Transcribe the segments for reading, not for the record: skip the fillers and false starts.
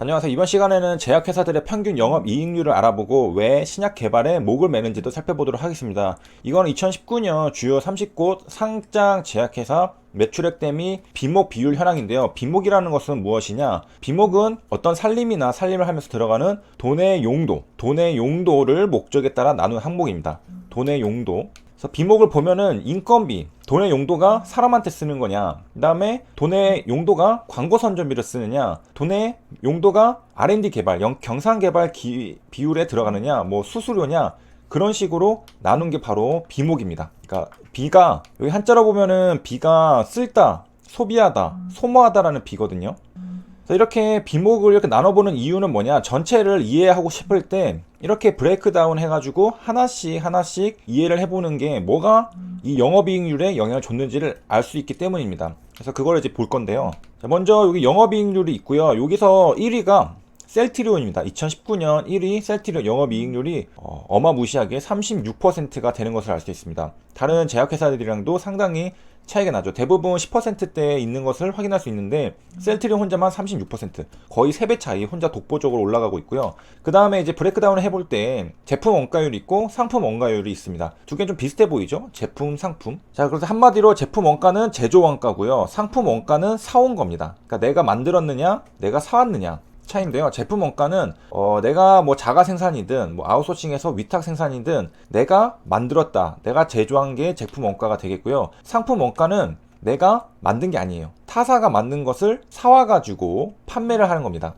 안녕하세요. 이번 시간에는 제약회사들의 평균 영업이익률을 알아보고 왜 신약 개발에 목을 매는지도 살펴보도록 하겠습니다. 이건 2019년 주요 30곳 상장 제약회사 매출액 대비 비목 비율 현황인데요. 비목이라는 것은 무엇이냐? 비목은 어떤 살림이나 살림을 하면서 들어가는 돈의 용도, 돈의 용도를 목적에 따라 나눈 항목입니다. 돈의 용도. 그래서 비목을 보면은 인건비, 돈의 용도가 사람한테 쓰는 거냐, 그 다음에 돈의 용도가 광고 선전비를 쓰느냐, 돈의 용도가 R&D 개발, 경상 개발 비율에 들어가느냐, 뭐 수수료냐, 그런 식으로 나눈 게 바로 비목입니다. 그러니까 비가 여기 한자로 보면은 비가 쓸다, 소비하다, 소모하다라는 비거든요. 그래서 이렇게 비목을 이렇게 나눠보는 이유는 뭐냐? 전체를 이해하고 싶을 때 이렇게 브레이크 다운 해가지고 하나씩 이해를 해보는 게 뭐가 이 영업이익률에 영향을 줬는지를 알 수 있기 때문입니다. 그래서 그걸 이제 볼 건데요. 자, 먼저 여기 영업이익률이 있고요. 여기서 1위가 셀트리온입니다. 2019년 1위 셀트리온 영업이익률이 어마무시하게 36%가 되는 것을 알 수 있습니다. 다른 제약회사들이랑도 상당히 차이가 나죠. 대부분 10%대에 있는 것을 확인할 수 있는데 셀트리온 혼자만 36%, 거의 3배 차이 혼자 독보적으로 올라가고 있고요. 그 다음에 이제 브레이크다운을 해볼 때 제품 원가율이 있고 상품 원가율이 있습니다. 두 개는 좀 비슷해 보이죠? 제품, 상품. 자, 그래서 한마디로 제품 원가는 제조 원가고요. 상품 원가는 사온 겁니다. 그러니까 내가 만들었느냐, 내가 사왔느냐 차인데요. 제품 원가는 내가 뭐 자가 생산이든 뭐 아웃소싱해서 위탁 생산이든 내가 만들었다, 내가 제조한 게 제품 원가가 되겠고요. 상품 원가는 내가 만든 게 아니에요. 타사가 만든 것을 사와가지고 판매를 하는 겁니다.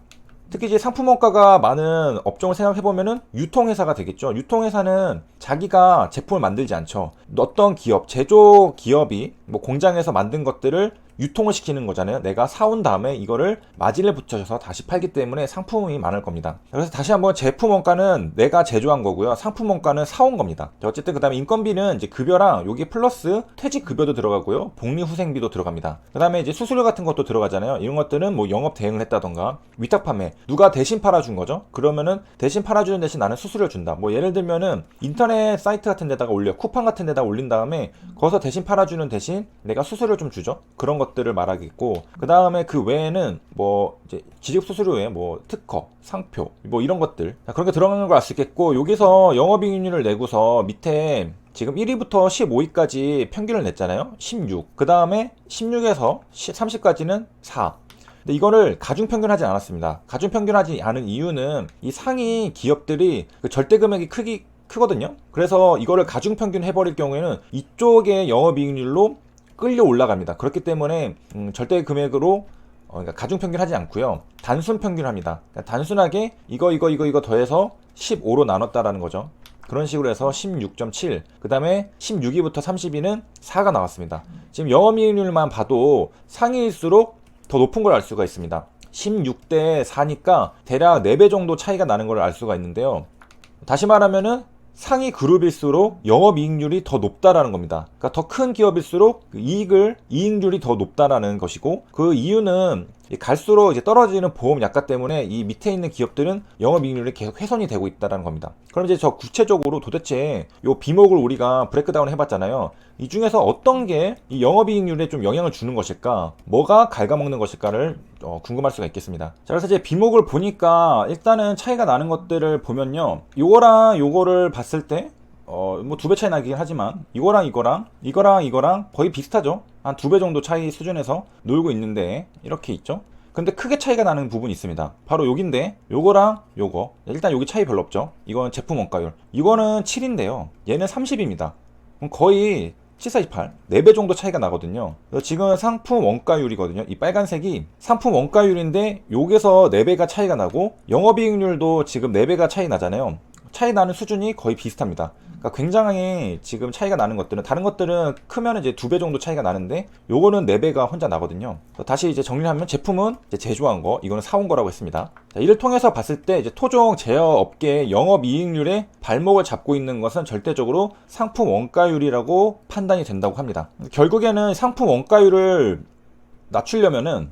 특히 이제 상품 원가가 많은 업종을 생각해보면은 유통회사가 되겠죠. 유통회사는 자기가 제품을 만들지 않죠. 어떤 기업, 제조 기업이 뭐 공장에서 만든 것들을 유통을 시키는 거잖아요. 내가 사온 다음에 이거를 마진을 붙여서 다시 팔기 때문에 상품이 많을 겁니다. 그래서 다시 한번 제품 원가는 내가 제조한 거고요. 상품 원가는 사온 겁니다. 어쨌든 그 다음에 인건비는 이제 급여랑 여기 플러스 퇴직 급여도 들어가고요. 복리후생비도 들어갑니다. 그 다음에 이제 수수료 같은 것도 들어가잖아요. 이런 것들은 뭐 영업 대행을 했다던가 위탁 판매, 누가 대신 팔아준 거죠. 그러면은 대신 팔아주는 대신 나는 수수료 준다. 뭐 예를 들면은 인터넷 사이트 같은 데다가 올려, 쿠팡 같은 데다가 올린 다음에 거기서 대신 팔아주는 대신 내가 수수료 좀 주죠. 그런 것들을 말하겠고, 그 다음에 그 외에는 뭐 이제 지급 수수료에 뭐 특허, 상표 뭐 이런 것들, 그런 게 들어가는 걸 알 수 있겠고, 여기서 영업이익률을 내고서 밑에 지금 1위부터 15위까지 평균을 냈잖아요. 16. 그 다음에 16에서 30까지는 4. 근데 이거를 가중평균하지 않았습니다. 가중평균하지 않은 이유는 이 상위 기업들이 그 절대 금액이 크거든요. 그래서 이거를 가중평균 해버릴 경우에는 이쪽의 영업이익률로 끌려 올라갑니다. 그렇기 때문에 절대 금액으로 그러니까 가중평균 하지 않고요. 단순 평균합니다. 그러니까 단순하게 이거 더해서 15로 나눴다라는 거죠. 그런 식으로 해서 16.7, 그 다음에 16위부터 30위는 4가 나왔습니다. 지금 영업이익률만 봐도 상위일수록 더 높은 걸 알 수가 있습니다. 16대 4니까 대략 4배 정도 차이가 나는 걸 알 수가 있는데요. 다시 말하면은 상위 그룹일수록 영업이익률이 더 높다라는 겁니다. 그러니까 더 큰 기업일수록 이익률이 더 높다라는 것이고, 그 이유는 갈수록 이제 떨어지는 보험 약가 때문에 이 밑에 있는 기업들은 영업이익률이 계속 훼손이 되고 있다라는 겁니다. 그럼 이제 저 구체적으로 도대체 요 비목을 우리가 브레이크다운 해봤잖아요. 이 중에서 어떤 게 이 영업이익률에 좀 영향을 주는 것일까, 뭐가 갉아먹는 것일까를 궁금할 수가 있겠습니다. 자, 그래서 이제 비목을 보니까 일단은 차이가 나는 것들을 보면요, 요거랑 요거를 봤을 때 뭐 2배 차이 나긴 하지만 이거랑 거의 비슷하죠. 한 2배 정도 차이 수준에서 놀고 있는데 이렇게 있죠. 근데 크게 차이가 나는 부분이 있습니다. 바로 여긴데, 요거랑 요거 일단 여기 차이 별로 없죠. 이건 제품 원가율, 이거는 7인데요 얘는 30입니다. 그럼 거의 7,48, 4배 정도 차이가 나거든요. 지금 상품 원가율이거든요. 이 빨간색이 상품 원가율인데 여기서 4배가 차이가 나고, 영업이익률도 지금 4배가 차이 나잖아요. 차이 나는 수준이 거의 비슷합니다. 그러니까 굉장히 지금 차이가 나는 것들은, 다른 것들은 크면 이제 2배 정도 차이가 나는데 요거는 4배가 혼자 나거든요. 다시 이제 정리를 하면 제품은 이제 제조한 거, 이거는 사온 거라고 했습니다. 자, 이를 통해서 봤을 때 이제 토종 제어업계의 영업이익률에 발목을 잡고 있는 것은 절대적으로 상품 원가율이라고 판단이 된다고 합니다. 결국에는 상품 원가율을 낮추려면은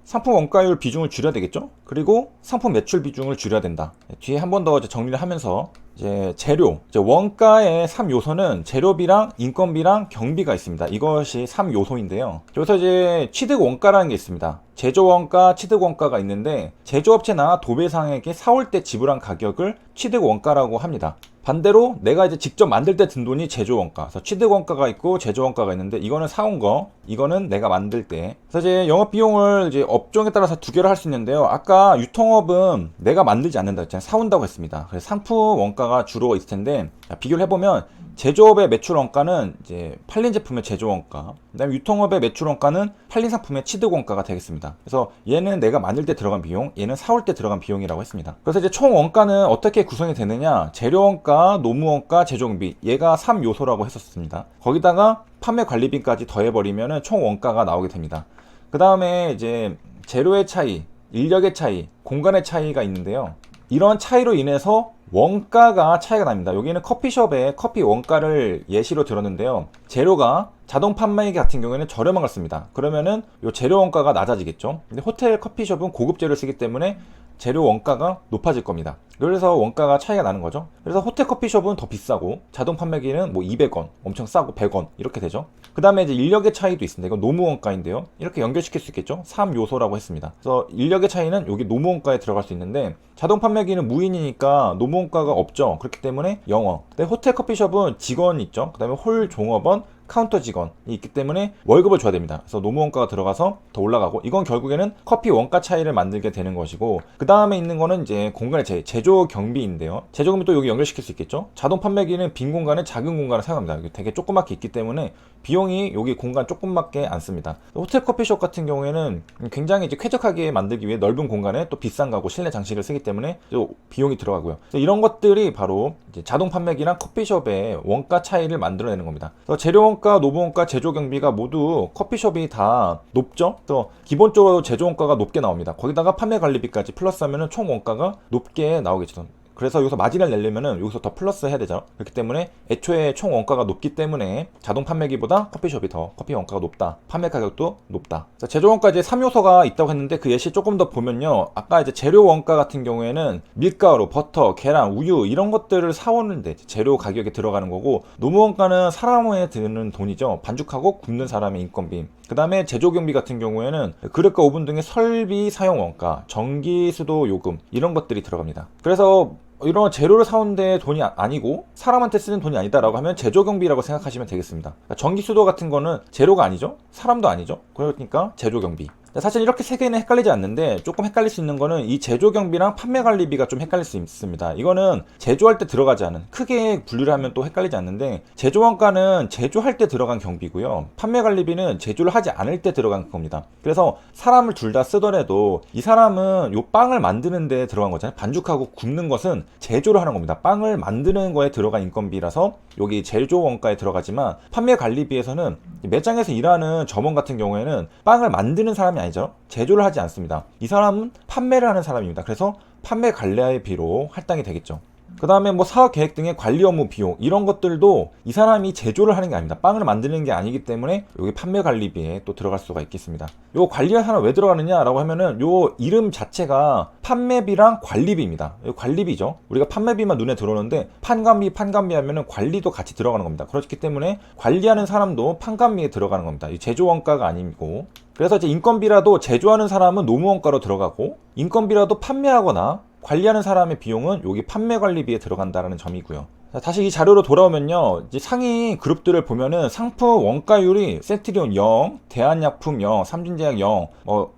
상품 원가율 비중을 줄여야 되겠죠? 그리고 상품 매출 비중을 줄여야 된다. 뒤에 한 번 더 정리를 하면서 이제 재료, 이제 원가의 3요소는 재료비랑 인건비랑 경비가 있습니다. 이것이 3요소인데요. 여기서 이제 취득 원가라는 게 있습니다. 제조 원가, 취득 원가가 있는데 제조업체나 도배상에게 사올 때 지불한 가격을 취득 원가라고 합니다. 반대로 내가 이제 직접 만들 때 든 돈이 제조 원가. 그래서 취득 원가가 있고 제조 원가가 있는데 이거는 사온 거, 이거는 내가 만들 때. 그래서 이제 영업 비용을 이제 업종에 따라서 두 개로 할 수 있는데요. 아까 유통업은 내가 만들지 않는다 했잖아요. 사온다고 했습니다. 그래서 상품 원가가 주로 있을 텐데 비교를 해보면 제조업의 매출 원가는 이제 팔린 제품의 제조 원가, 그다음에 유통업의 매출 원가는 팔린 상품의 취득 원가가 되겠습니다. 그래서 얘는 내가 만들 때 들어간 비용, 얘는 사올 때 들어간 비용이라고 했습니다. 그래서 이제 총 원가는 어떻게 구성이 되느냐? 재료 원가, 노무 원가, 제조 경비, 얘가 3요소라고 했었습니다. 거기다가 판매 관리비까지 더해버리면 총 원가가 나오게 됩니다. 그 다음에 이제 재료의 차이, 인력의 차이, 공간의 차이가 있는데요. 이런 차이로 인해서 원가가 차이가 납니다. 여기는 커피숍의 커피 원가를 예시로 들었는데요. 재료가 자동 판매기 같은 경우에는 저렴한 걸 씁니다. 그러면은 요 재료 원가가 낮아지겠죠. 근데 호텔 커피숍은 고급 재료를 쓰기 때문에 재료 원가가 높아질 겁니다. 그래서 원가가 차이가 나는 거죠. 그래서 호텔 커피숍은 더 비싸고 자동 판매기는 뭐 200원, 엄청 싸고 100원 이렇게 되죠. 그 다음에 이제 인력의 차이도 있습니다. 이건 노무 원가인데요. 이렇게 연결시킬 수 있겠죠. 3요소라고 했습니다. 그래서 인력의 차이는 여기 노무 원가에 들어갈 수 있는데 자동 판매기는 무인이니까 노무 원가가 없죠. 그렇기 때문에 0원. 근데 호텔 커피숍은 직원이 있죠. 그 다음에 홀 종업원, 카운터 직원이 있기 때문에 월급을 줘야 됩니다. 그래서 노무 원가가 들어가서 더 올라가고, 이건 결국에는 커피 원가 차이를 만들게 되는 것이고, 그 다음에 있는 거는 이제 공간의 차이, 제조 경비인데요. 제조 경비 또 여기 연결시킬 수 있겠죠. 자동 판매기는 빈 공간에 작은 공간을 사용합니다. 이게 되게 조그맣게 있기 때문에 비용이 여기 공간 조그맣게 안 씁니다. 호텔 커피숍 같은 경우에는 굉장히 이제 쾌적하게 만들기 위해 넓은 공간에 또 비싼 가구, 실내 장식을 쓰기 때문에 또 비용이 들어가고요. 이런 것들이 바로 이제 자동 판매기랑 커피숍의 원가 차이를 만들어내는 겁니다. 그래서 재료 원가, 노무 원가, 제조 경비가 모두 커피숍이 다 높죠. 그래서 기본적으로 제조 원가가 높게 나옵니다. 거기다가 판매 관리비까지 플러스하면은 총 원가가 높게 나오겠죠. 그래서 여기서 마진을 내려면은 여기서 더 플러스 해야 되죠. 그렇기 때문에 애초에 총 원가가 높기 때문에 자동 판매기보다 커피숍이 더 커피 원가가 높다. 판매 가격도 높다. 제조 원가 이제 3요소가 있다고 했는데 그 예시 조금 더 보면요. 아까 이제 재료 원가 같은 경우에는 밀가루, 버터, 계란, 우유 이런 것들을 사오는데 재료 가격에 들어가는 거고, 노무 원가는 사람에 드는 돈이죠. 반죽하고 굽는 사람의 인건비. 그 다음에 제조 경비 같은 경우에는 그릇과 오븐 등의 설비 사용 원가, 전기, 수도, 요금 이런 것들이 들어갑니다. 그래서 이런 재료를 사오는데 돈이 아니고 사람한테 쓰는 돈이 아니다라고 하면 제조 경비라고 생각하시면 되겠습니다. 그러니까 전기, 수도 같은 거는 재료가 아니죠. 사람도 아니죠. 그러니까 제조 경비. 사실 이렇게 세 개는 헷갈리지 않는데 조금 헷갈릴 수 있는 거는 이 제조 경비랑 판매 관리비가 좀 헷갈릴 수 있습니다. 이거는 제조할 때 들어가지 않은, 크게 분류를 하면 또 헷갈리지 않는데, 제조 원가는 제조할 때 들어간 경비고요. 판매 관리비는 제조를 하지 않을 때 들어간 겁니다. 그래서 사람을 둘 다 쓰더라도 이 사람은 요 빵을 만드는 데 들어간 거잖아요. 반죽하고 굽는 것은 제조를 하는 겁니다. 빵을 만드는 거에 들어간 인건비라서 여기 제조 원가에 들어가지만, 판매 관리비에서는 매장에서 일하는 점원 같은 경우에는 빵을 만드는 사람이 아니죠. 제조를 하지 않습니다. 이 사람은 판매를 하는 사람입니다. 그래서 판매 관리비로 할당이 되겠죠. 그 다음에 뭐 사업 계획 등의 관리 업무 비용 이런 것들도 이 사람이 제조를 하는 게 아닙니다. 빵을 만드는 게 아니기 때문에 여기 판매 관리비에 또 들어갈 수가 있겠습니다. 요 관리할 사람 왜 들어가느냐라고 하면은 요 이름 자체가 판매비랑 관리비입니다. 요 관리비죠. 우리가 판매비만 눈에 들어오는데 판관비 하면은 관리도 같이 들어가는 겁니다. 그렇기 때문에 관리하는 사람도 판관비에 들어가는 겁니다. 이 제조 원가가 아니고. 그래서 이제 인건비라도 제조하는 사람은 노무 원가로 들어가고, 인건비라도 판매하거나 관리하는 사람의 비용은 여기 판매 관리비에 들어간다는 점이고요. 다시 이 자료로 돌아오면요, 이제 상위 그룹들을 보면은 상품 원가율이 센트리온 0, 대한약품 0, 삼진제약 0,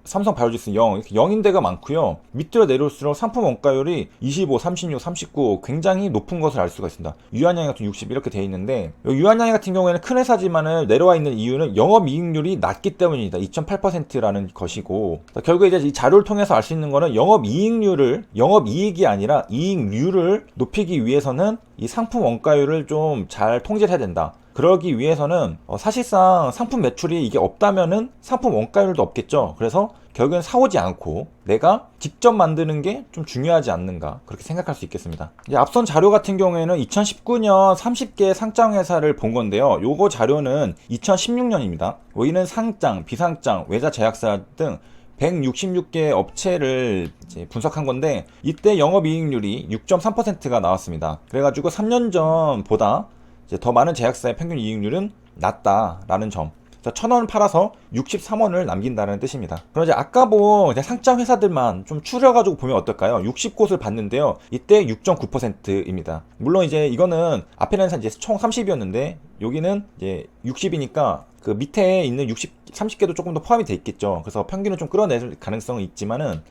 삼성 바이오로직스 0 이렇게 0인 데가 많고요. 밑으로 내려올수록 상품 원가율이 25, 36, 39 굉장히 높은 것을 알 수가 있습니다. 유한양이 같은 60 이렇게 돼 있는데, 유한양이 같은 경우에는 큰 회사지만은 내려와 있는 이유는 영업이익률이 낮기 때문입니다. 2.8%라는 것이고, 결국에 이제 이 자료를 통해서 알 수 있는 거는 영업이익이 아니라 이익률을 높이기 위해서는 이 상품 원가율을 좀 잘 통제를 해야 된다. 그러기 위해서는 사실상 상품 매출이 이게 없다면은 상품 원가율도 없겠죠. 그래서 결국엔 사오지 않고 내가 직접 만드는 게 좀 중요하지 않는가, 그렇게 생각할 수 있겠습니다. 이제 앞선 자료 같은 경우에는 2019년 30개 상장 회사를 본 건데요. 요거 자료는 2016년입니다. 여기는 상장, 비상장, 외자 제약사 등 166개 업체를 이제 분석한 건데 이때 영업이익률이 6.3%가 나왔습니다. 그래가지고 3년 전보다 이제 더 많은 제약사의 평균 이익률은 낮다라는 점. 1,000원 팔아서 63원을 남긴다는 뜻입니다. 그럼 이제 아까 본 상장 회사들만 좀 추려가지고 보면 어떨까요? 60곳을 봤는데요. 이때 6.9%입니다. 물론 이제 이거는 앞에는 이제 총 30이었는데 여기는 이제 60이니까 그 밑에 있는 30개도 조금 더 포함이 돼 있겠죠. 그래서 평균을 좀 끌어낼 가능성은 있지만은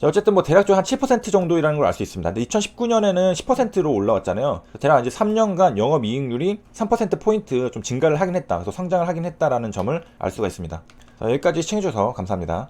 어쨌든 뭐 대략적으로 한 7% 정도라는 걸 알 수 있습니다. 근데 2019년에는 10%로 올라왔잖아요. 대략 이제 3년간 영업이익률이 3%포인트 좀 증가를 하긴 했다. 그래서 성장을 하긴 했다라는 점을 알 수가 있습니다. 자, 여기까지 시청해주셔서 감사합니다.